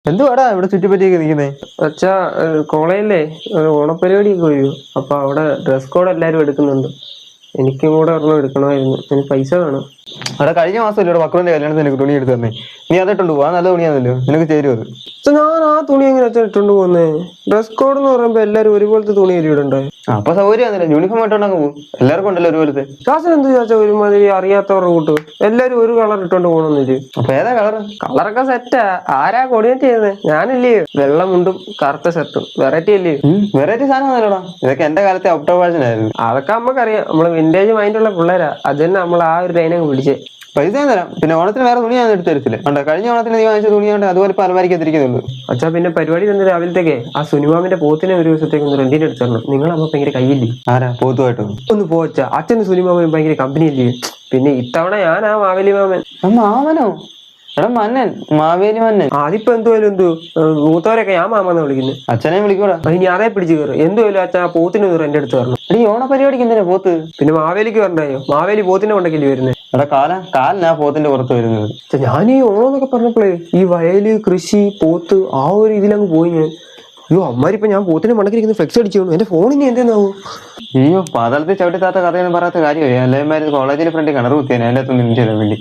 എന്തുവാടാ ഇവിടെ ചുറ്റിപ്പറ്റിയൊക്കെ നിൽക്കുന്നേ? അച്ഛാ, കോളേജിലെ ഓണപരിപാടിയൊക്കെ വരൂ. അപ്പൊ അവിടെ ഡ്രസ് കോഡ് എല്ലാരും എടുക്കുന്നുണ്ട്. എനിക്കും കൂടെ ഒരെണ്ണം എടുക്കണമായിരുന്നു. എനിക്ക് പൈസ വേണം. അവിടെ കഴിഞ്ഞ മാസം ഇവിടെ മക്കളുടെ കല്യാണത്തിന് എനിക്ക് തുണി എടുത്തു തന്നെ. നീ അതിട്ടുണ്ട് പോവാ, നല്ല തുണിയാണല്ലോ, നിനക്ക് ചേരും അത്. അച്ഛാ, ഞാൻ ആ തുണി എങ്ങനെ അച്ഛൻ ഇട്ടോണ്ട് പോകുന്നേ? ഡ്രസ് കോഡ് എന്ന് പറയുമ്പോ എല്ലാരും ഒരുപോലത്തെ തുണി ഇടണ്ടേ? അപ്പൊ സൗകര്യമാണല്ലോ, യൂണിഫോം ഇട്ടോണ്ടങ്ങ് പോകും. എല്ലാവർക്കും ഉണ്ടല്ലോ ഒരുപോലത്തെ. ക്ലാസ്സിൽ എന്ത് ചോദിച്ചാ ഒരുമാതിരി അറിയാത്തവരുടെ കൂട്ട് എല്ലാരും ഒരു കളർ ഇട്ടോണ്ട് പോകണമെന്നില്ല. അപ്പൊ ഏതാ കളർ? കളറൊക്കെ സെറ്റാ. ആരാ കോർഡിനേറ്റ് ചെയ്യുന്നത്? ഞാനില്ലേ. വെള്ള മുണ്ടും കറുത്ത ഷർട്ടും. വെറൈറ്റി അല്ലേ? വെറൈറ്റി സാധനം നല്ലോടാ. ഇതൊക്കെ എന്റെ കാലത്തെ ഔട്ട് ഓഫ് ഫാഷൻ ആയിരുന്നു. അതൊക്കെ നമുക്കറിയാം. നമ്മള് വിന്റേജ് മൈൻഡുള്ള പിള്ളേരാ. അത് തന്നെ നമ്മൾ ആ ഒരു ലൈനങ്ങ് പിടിച്ചേ. പൈസ തരാം. പിന്നെ ഓണത്തിന് വേറെ തുണി ഞാൻ എടുത്ത് തരത്തില്ല. ഉണ്ട്, കഴിഞ്ഞ ഓണത്തിന് നീ വാങ്ങിച്ച തുണിയുണ്ട്, അതുപോലെ ഇപ്പൊ അലമാരിക്കത്തിരിക്കുന്നുള്ളൂ. അച്ഛാ, പിന്നെ പരിപാടി തന്നെ രാവിലത്തേക്ക് ആ സുനിമാമിന്റെ പോത്തിനെ ഒരു ദിവസത്തേക്ക് ഒന്ന് റെന്റിന് എടുത്തു തരണം. നിങ്ങളമ്മ ഭയങ്കര കയ്യില്ലേ? ആരാ പോത്തുമായിട്ടോ? ഒന്ന് പോച്ചാ. അച്ഛനും സുനിമാമനും ഭയങ്കര കമ്പനി അല്ലേ? പിന്നെ ഇത്തവണ ഞാൻ ആ മാവേലി മാമൻ. മാമനോ? എടാ മന്നൻ, മാവേലി മന്നൻ. അതിപ്പോ എന്തുപോലും മൂത്തവരൊക്കെ ഞാൻ മാമെന്ന് വിളിക്കുന്നു. അച്ഛനെ വിളിക്കൂടാ. ഇനി അതേ പിടിച്ചു കയറും. എന്തുപോലും അച്ഛാ പോത്തിന് റെന്റ് എടുത്ത് തരണം. എടീ, ഓണ പരിപാടിക്ക് എന്തിനാ പോത്ത്? പിന്നെ മാവേലിക്ക് വരണ്ടായോ? മാവേലി പോത്തിനെ കൊണ്ടൊക്കെ വരുന്നത്. എടാ കാലനാ പോത്തിന്റെ പുറത്ത് വരുന്നത്. ഞാൻ ഈ ഓണം എന്നൊക്കെ പറഞ്ഞപ്പോഴേ ഈ വയല്, കൃഷി, പോത്ത് ആ ഒരു ഇതിലങ്ങ് പോയി ഞാൻ. അയ്യോ, അമ്മാരിപ്പോ ഞാൻ പോത്തിന്റെ മണ്ടക്കിരിക്കുന്ന ഫ്ലെക്സ് അടിച്ചു. എന്റെ ഫോണിന് എന്തെന്നാവും? അയ്യോ, പാതാളത്തിൽ ചവിട്ടി താത്ത കഥയൊന്നും പറയാത്ത കാര്യമായി. എല്ലാവരും കോളേജിലെ ഫ്രണ്ട് കിണർ കുത്തിയാണ് അതിന്റെ അകത്തൊന്നും ചെയ്താൽ വേണ്ടി.